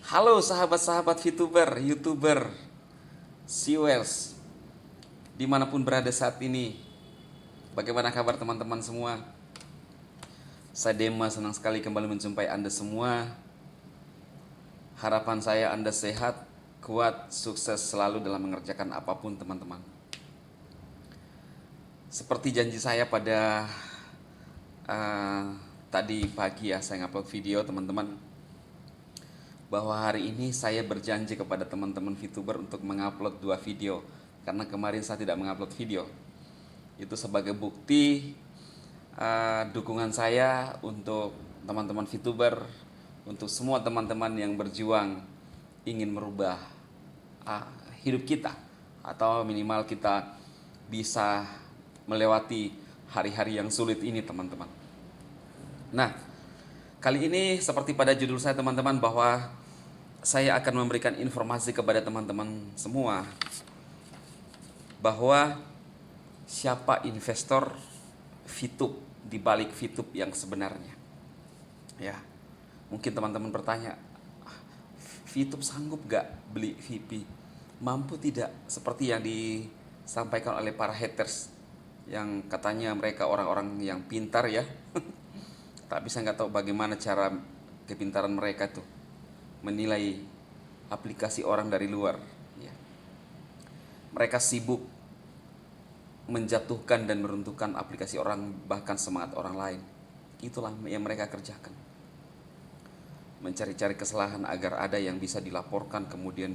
Halo sahabat-sahabat VTuber, YouTuber, Siwers, dimanapun berada saat ini. Bagaimana kabar teman-teman semua? Saya Dema, senang sekali kembali menjumpai Anda semua. Harapan saya Anda sehat, kuat, sukses selalu dalam mengerjakan apapun teman-teman. Seperti janji saya pada uh, tadi pagi ya, saya ngupload video teman-teman, bahwa hari ini saya berjanji kepada teman-teman VTuber untuk mengupload 2 video. Karena kemarin saya tidak mengupload video. Itu sebagai bukti dukungan saya untuk teman-teman VTuber, untuk semua teman-teman yang berjuang ingin merubah uh, hidup kita, atau minimal kita bisa melewati hari-hari yang sulit ini teman-teman. Nah, kali ini seperti pada judul saya teman-teman, bahwa saya akan memberikan informasi kepada teman-teman semua bahwa siapa investor VTube di balik VTube yang sebenarnya. Ya, mungkin teman-teman bertanya, VTube sanggup gak beli VP? Mampu tidak? Seperti yang disampaikan oleh para haters yang katanya mereka orang-orang yang pintar ya. Tak bisa nggak tahu bagaimana cara kepintaran mereka tuh menilai aplikasi orang dari luar ya. Mereka sibuk menjatuhkan dan meruntuhkan aplikasi orang, bahkan semangat orang lain. Itulah yang mereka kerjakan, mencari-cari kesalahan agar ada yang bisa dilaporkan, kemudian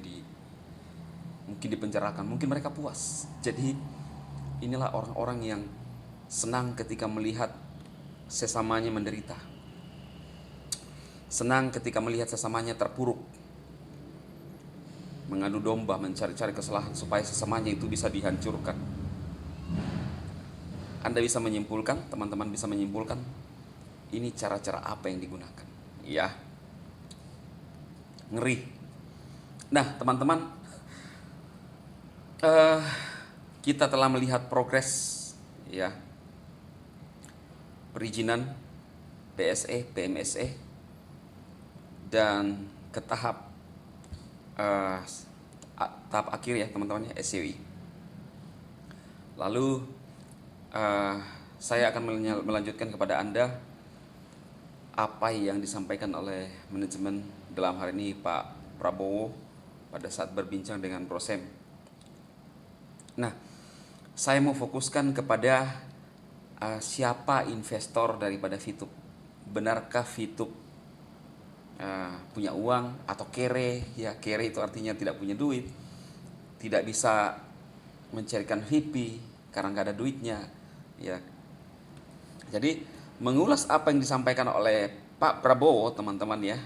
mungkin dipenjarakan, mungkin mereka puas. Jadi inilah orang-orang yang senang ketika melihat sesamanya menderita, senang ketika melihat sesamanya terpuruk, mengadu domba, mencari-cari kesalahan supaya sesamanya itu bisa dihancurkan. Anda bisa menyimpulkan, teman-teman bisa menyimpulkan, ini cara-cara apa yang digunakan. Ya, ngeri. Nah, teman-teman, kita telah melihat progres ya, perizinan PSE, PMSE, dan ke tahap tahap akhir ya teman-teman ya, SCI. Lalu saya akan melanjutkan kepada Anda apa yang disampaikan oleh manajemen, dalam hari ini Pak Prabowo, pada saat berbincang dengan Brosem. Nah, saya mau fokuskan kepada siapa investor daripada VTube. Benarkah VTube punya uang atau kere? Ya, kere itu artinya tidak punya duit, tidak bisa mencarikan VP karena nggak ada duitnya. Ya, jadi mengulas apa yang disampaikan oleh Pak Prabowo teman-teman ya.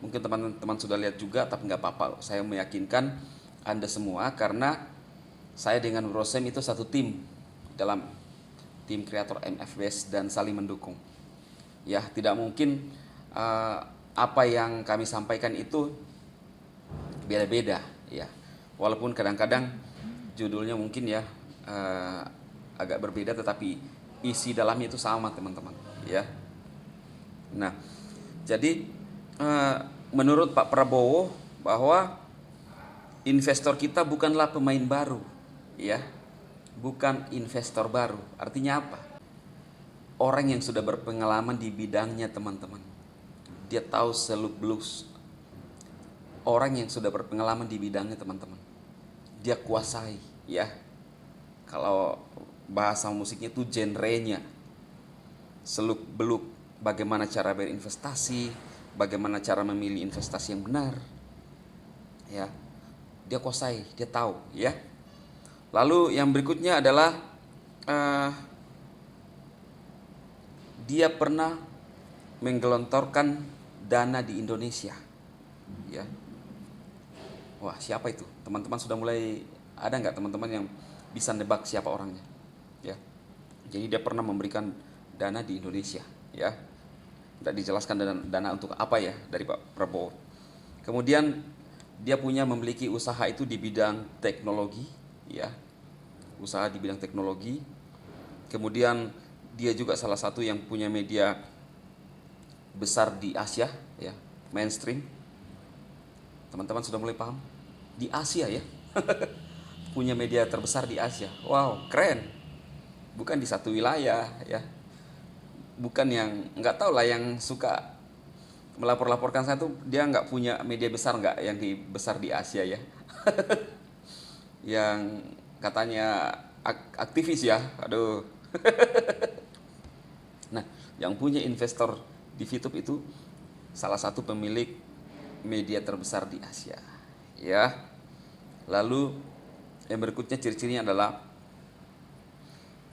Mungkin teman-teman sudah lihat juga, tapi nggak apa-apa. Saya meyakinkan Anda semua karena saya dengan Brosem itu satu tim dalam tim kreator MFBS dan saling mendukung. Ya, tidak mungkin apa yang kami sampaikan itu beda-beda ya. Walaupun kadang-kadang judulnya mungkin ya agak berbeda, tetapi isi dalamnya itu sama teman-teman ya. Nah, jadi menurut Pak Prabowo bahwa investor kita bukanlah pemain baru ya, bukan investor baru. Artinya apa? Orang yang sudah berpengalaman di bidangnya teman-teman. Dia tahu seluk-beluk. Orang yang sudah berpengalaman di bidangnya teman-teman, dia kuasai ya. Kalau bahasa musiknya itu genrenya, seluk-beluk bagaimana cara berinvestasi, bagaimana cara memilih investasi yang benar ya. Dia kuasai, dia tahu ya. Lalu yang berikutnya adalah dia pernah menggelontorkan dana di Indonesia ya. Wah, siapa itu? Teman-teman sudah mulai ada nggak teman-teman yang bisa nebak siapa orangnya? Ya. Jadi dia pernah memberikan dana di Indonesia, ya. Tidak dijelaskan dana untuk apa ya dari Pak Prabowo. Kemudian dia memiliki usaha itu di bidang teknologi, ya. Usaha di bidang teknologi. Kemudian dia juga salah satu yang punya media besar di Asia, ya, mainstream. Teman-teman sudah mulai paham? Di Asia ya. Punya media terbesar di Asia. Wow, keren. Bukan di satu wilayah ya. Bukan yang nggak tahu lah, yang suka melapor-laporkan saya tuh dia nggak punya media besar, nggak yang besar di Asia ya. Yang katanya aktivis ya. Aduh. Nah, yang punya investor di VTube itu salah satu pemilik media terbesar di Asia ya. Lalu yang berikutnya ciri-cirinya adalah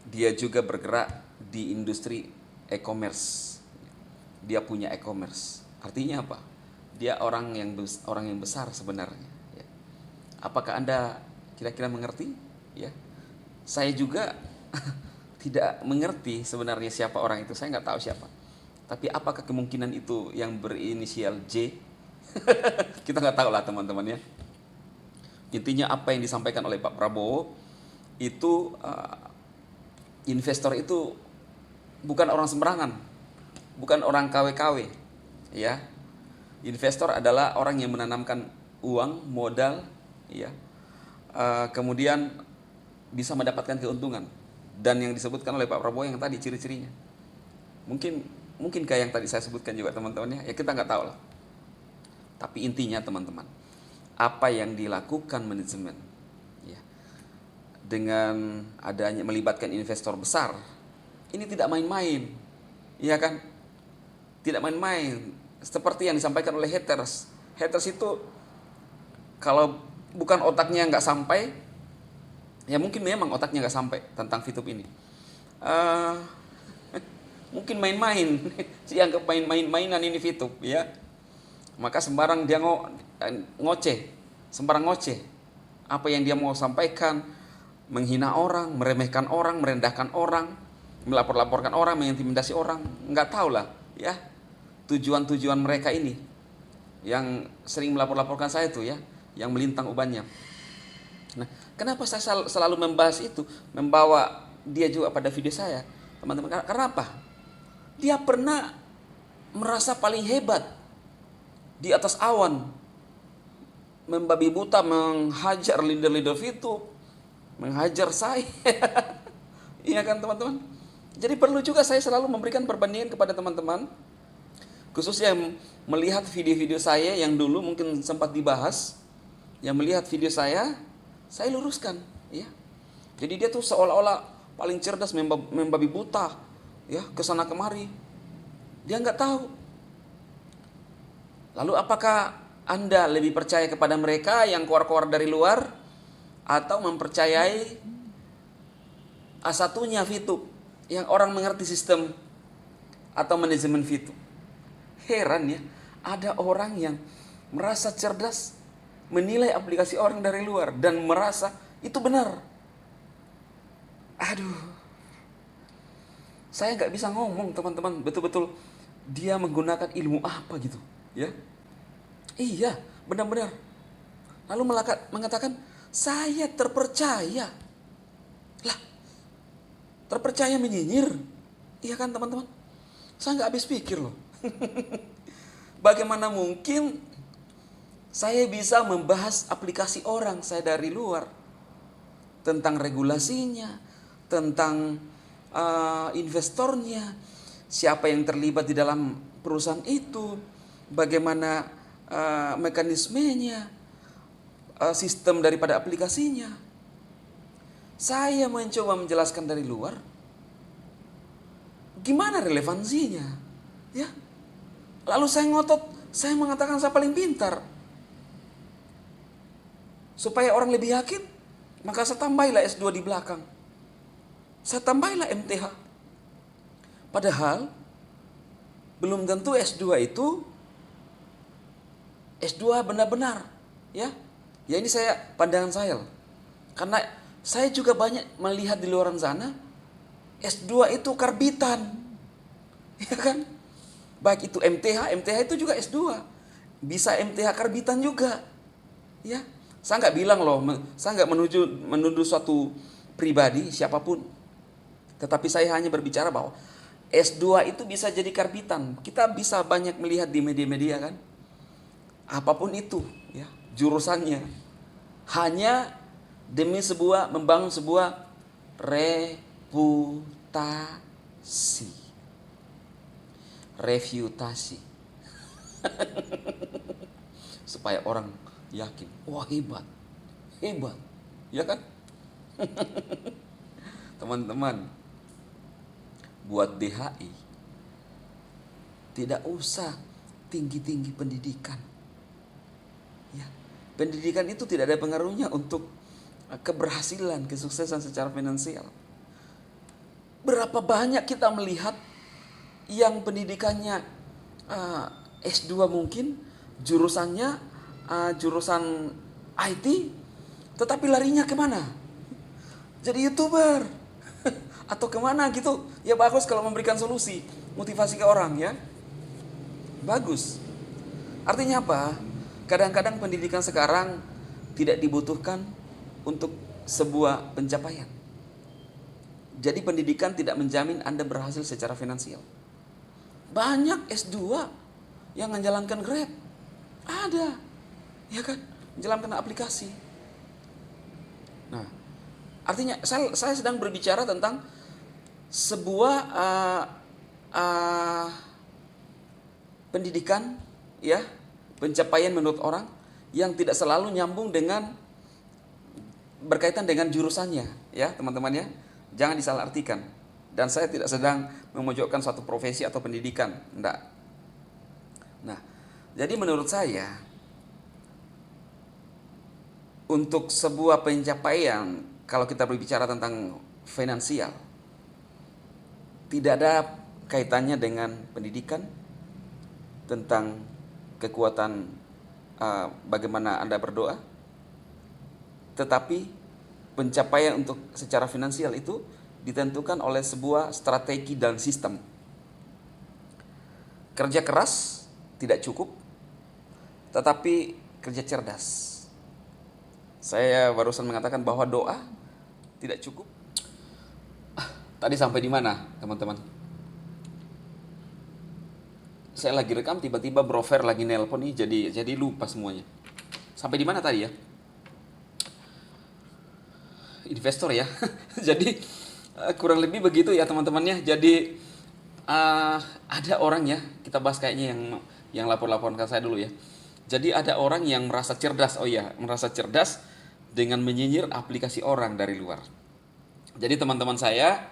dia juga bergerak di industri e-commerce. Dia punya e-commerce. Artinya apa? Dia orang yang besar sebenarnya ya. Apakah Anda kira-kira mengerti ya? Saya juga tidak mengerti sebenarnya siapa orang itu. Saya nggak tahu siapa. Tapi apakah kemungkinan itu yang berinisial J? Kita nggak tahu lah teman-teman ya. Intinya apa yang disampaikan oleh Pak Prabowo itu, investor itu bukan orang sembarangan, bukan orang KW-KW ya. Investor adalah orang yang menanamkan uang, modal ya, kemudian bisa mendapatkan keuntungan. Dan yang disebutkan oleh Pak Prabowo yang tadi ciri-cirinya mungkin kayak yang tadi saya sebutkan juga teman-teman ya, kita nggak tahu lah. Tapi intinya teman-teman, apa yang dilakukan manajemen ya, dengan adanya melibatkan investor besar, ini tidak main-main, iya kan? Tidak main-main. Seperti yang disampaikan oleh haters. Haters itu kalau bukan otaknya nggak sampai, ya mungkin memang otaknya nggak sampai tentang VTube ini. Mungkin main-main, dianggap main-mainan ini VTube ya. Maka sembarang dia ngoceh, sembarang ngoceh. Apa yang dia mau sampaikan, menghina orang, meremehkan orang, merendahkan orang, melapor-laporkan orang, mengintimidasi orang, nggak tahu lah ya tujuan-tujuan mereka ini yang sering melapor-laporkan saya tuh ya, yang melintang ubannya. Nah, kenapa saya selalu membahas itu, membawa dia juga pada video saya, teman-teman? Karena apa? Dia pernah merasa paling hebat di atas awan, membabi buta menghajar leader-leader VTube, menghajar saya. Iya kan teman-teman? Jadi perlu juga saya selalu memberikan perbandingan kepada teman-teman, khususnya yang melihat video-video saya yang dulu mungkin sempat dibahas, yang melihat video saya luruskan ya. Jadi dia tuh seolah-olah paling cerdas, membabi buta ya, kesana kemari. Dia nggak tahu. Lalu apakah Anda lebih percaya kepada mereka yang keluar-keluar dari luar, atau mempercayai A1-nya VTube yang orang mengerti sistem atau manajemen VTube? Heran ya, ada orang yang merasa cerdas menilai aplikasi orang dari luar dan merasa itu benar. Aduh, saya nggak bisa ngomong teman-teman, betul-betul dia menggunakan ilmu apa gitu ya. Iya, benar-benar. Lalu mengatakan, saya terpercaya. Lah, terpercaya menyinyir. Iya kan teman-teman? Saya nggak habis pikir loh. Bagaimana mungkin saya bisa membahas aplikasi orang saya dari luar, tentang regulasinya, tentang investornya, siapa yang terlibat di dalam perusahaan itu, bagaimana mekanismenya, sistem daripada aplikasinya. Saya mencoba menjelaskan dari luar, gimana relevansinya ya. Lalu saya ngotot, saya mengatakan saya paling pintar. Supaya orang lebih yakin, maka saya tambahilah S2 di belakang. Saya tambahilah MTH. Padahal belum tentu S2 itu S2 benar-benar ya. Ya ini saya pandangan saya. Karena saya juga banyak melihat di luar sana S2 itu karbitan. Ya kan? Baik itu MTH itu juga S2. Bisa MTH karbitan juga. Ya. Saya nggak bilang loh, saya nggak menuduh suatu pribadi siapapun. Tetapi saya hanya berbicara bahwa S2 itu bisa jadi karbitan. Kita bisa banyak melihat di media-media kan. apapun itu, ya, jurusannya, hanya demi membangun sebuah reputasi, refutasi, supaya orang yakin, wah hebat, hebat, ya kan? Teman-teman, buat DHI tidak usah tinggi-tinggi pendidikan. Ya, pendidikan itu tidak ada pengaruhnya untuk keberhasilan, kesuksesan secara finansial. Berapa banyak kita melihat yang pendidikannya S2 mungkin, jurusannya jurusan IT, tetapi larinya kemana? Jadi YouTuber atau kemana gitu. Ya bagus kalau memberikan solusi, motivasi ke orang, ya. Bagus. Artinya apa? Kadang-kadang pendidikan sekarang tidak dibutuhkan untuk sebuah pencapaian. Jadi pendidikan tidak menjamin Anda berhasil secara finansial. Banyak S2 yang menjalankan Grab. Ada. Ya kan? Menjalankan aplikasi. Nah, artinya saya sedang berbicara tentang sebuah pendidikan, ya, pencapaian menurut orang yang tidak selalu nyambung dengan berkaitan dengan jurusannya, ya teman-teman, ya. Jangan disalahartikan. Dan saya tidak sedang memojokkan suatu profesi atau pendidikan, enggak. Nah, jadi menurut saya untuk sebuah pencapaian, kalau kita berbicara tentang finansial, tidak ada kaitannya dengan pendidikan, tentang kekuatan bagaimana Anda berdoa, tetapi pencapaian untuk secara finansial itu ditentukan oleh sebuah strategi dan sistem. Kerja keras tidak cukup, tetapi kerja cerdas. Saya barusan mengatakan bahwa doa tidak cukup. Tadi sampai di mana, teman-teman? Saya lagi rekam, tiba-tiba Bro Fer lagi nelpon nih, jadi lupa semuanya. Sampai di mana tadi ya? Investor ya. Jadi kurang lebih begitu ya teman-temannya. Jadi ada orang ya, kita bahas kayaknya yang lapor-laporan ke saya dulu ya. Jadi ada orang yang merasa cerdas, merasa cerdas dengan menyinyir aplikasi orang dari luar. Jadi teman-teman saya,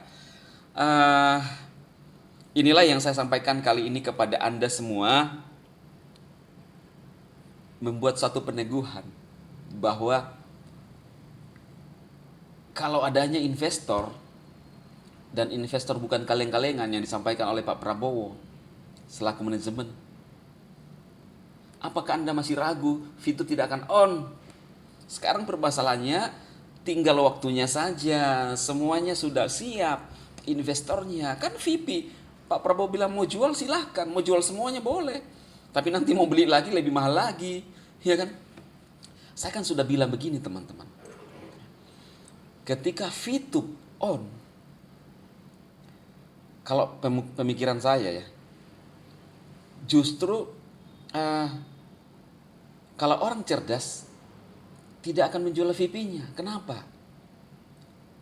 inilah yang saya sampaikan kali ini kepada Anda semua, membuat satu peneguhan bahwa kalau adanya investor, dan investor bukan kaleng-kalengan yang disampaikan oleh Pak Prabowo selaku manajemen, apakah Anda masih ragu Fitur tidak akan on? Sekarang permasalahannya tinggal waktunya saja, semuanya sudah siap, investornya kan VP. Pak Prabowo bilang mau jual silahkan, mau jual semuanya boleh, tapi nanti mau beli lagi lebih mahal lagi, ya kan? Saya kan sudah bilang begini teman-teman, ketika VTube on, kalau pemikiran saya ya, justru kalau orang cerdas tidak akan menjual VP-nya. Kenapa?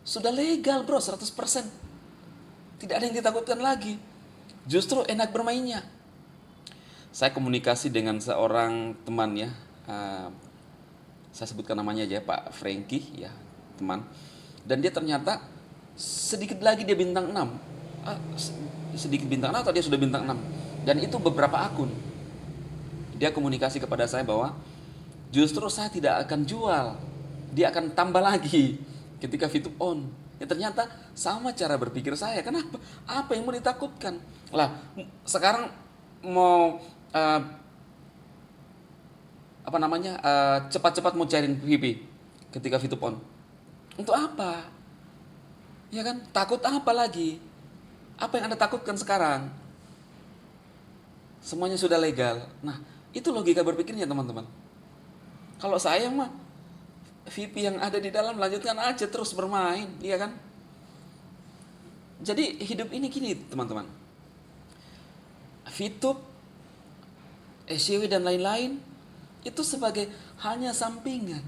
Sudah legal bro, 100%. Tidak ada yang ditakutkan lagi. Justru enak bermainnya. Saya komunikasi dengan seorang teman ya, saya sebutkan namanya aja, Pak Frankie ya, teman. Dan dia ternyata sedikit lagi dia bintang 6. Sedikit bintang 6 atau dia sudah bintang 6. Dan itu beberapa akun. Dia komunikasi kepada saya bahwa justru saya tidak akan jual, dia akan tambah lagi ketika VTube on. Ya ternyata sama cara berpikir saya. Kenapa? Apa yang mau ditakutkan? Lah, sekarang mau cepat-cepat mau cairin VP ketika VTube on. Untuk apa? Ya kan? Takut apa lagi? Apa yang Anda takutkan sekarang? Semuanya sudah legal. Nah, itu logika berpikirnya teman-teman. Kalau saya mah VP yang ada di dalam lanjutkan aja terus bermain, iya kan? Jadi hidup ini gini teman-teman. VTube, SCW dan lain-lain Itu sebagai hanya sampingan.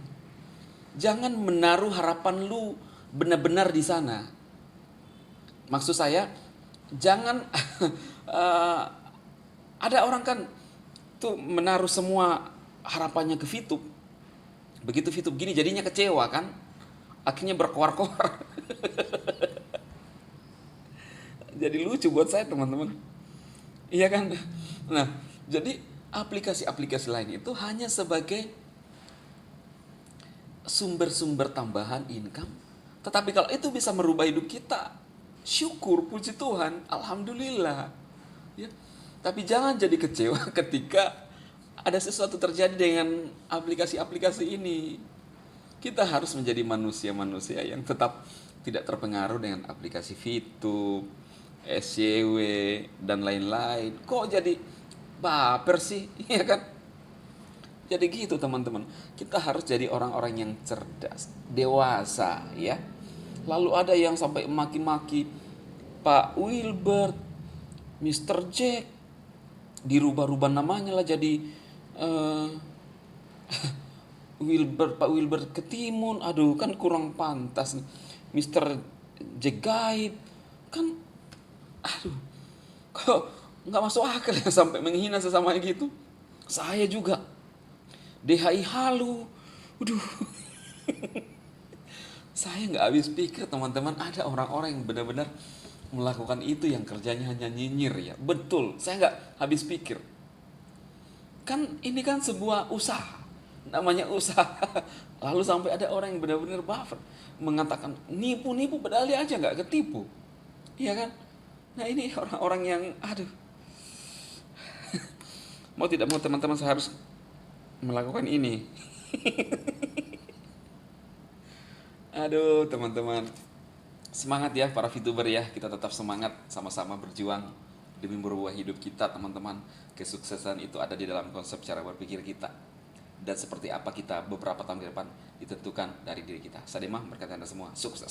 Jangan menaruh harapan lu benar-benar di sana. Maksud saya, jangan eh, ada orang kan tuh menaruh semua harapannya ke VTube. Begitu VTube gini jadinya kecewa kan? Akhirnya berkoar-koar. Jadi lucu buat saya teman-teman. Iya kan? Nah, jadi aplikasi-aplikasi lain itu hanya sebagai sumber-sumber tambahan income. Tetapi kalau itu bisa merubah hidup kita, syukur, puji Tuhan, alhamdulillah. Ya. Tapi jangan jadi kecewa ketika ada sesuatu terjadi dengan aplikasi-aplikasi ini. Kita harus menjadi manusia-manusia yang tetap tidak terpengaruh dengan aplikasi VTube, SYW, dan lain-lain. Kok jadi baper sih? Iya kan? Jadi gitu teman-teman. Kita harus jadi orang-orang yang cerdas, dewasa ya. Lalu ada yang sampai maki-maki Pak Wilbert, Mr. Jack, dirubah-rubah namanya lah jadi eh, Wilbert, Pak Wilbert Ketimun. Aduh kan kurang pantas nih. Mr. Jack Gaib kan, aduh, kok nggak masuk akal ya sampai menghina sesamanya gitu. Saya juga DHI halu. Waduh. Saya nggak habis pikir teman-teman, ada orang-orang yang benar-benar melakukan itu yang kerjanya hanya nyinyir ya. Betul, saya nggak habis pikir. Kan ini kan sebuah usaha. Namanya usaha. Lalu sampai ada orang yang benar-benar buffer mengatakan nipu-nipu padahal dia aja nggak ketipu. Iya kan? Nah ini orang-orang yang aduh. Mau tidak mau teman-teman saya harus melakukan ini. Aduh teman-teman, semangat ya para VTuber ya, kita tetap semangat sama-sama berjuang demi merubah hidup kita teman-teman. Kesuksesan itu ada di dalam konsep cara berpikir kita, dan seperti apa kita beberapa tahun ke depan ditentukan dari diri kita. Sademah berkata Anda semua sukses.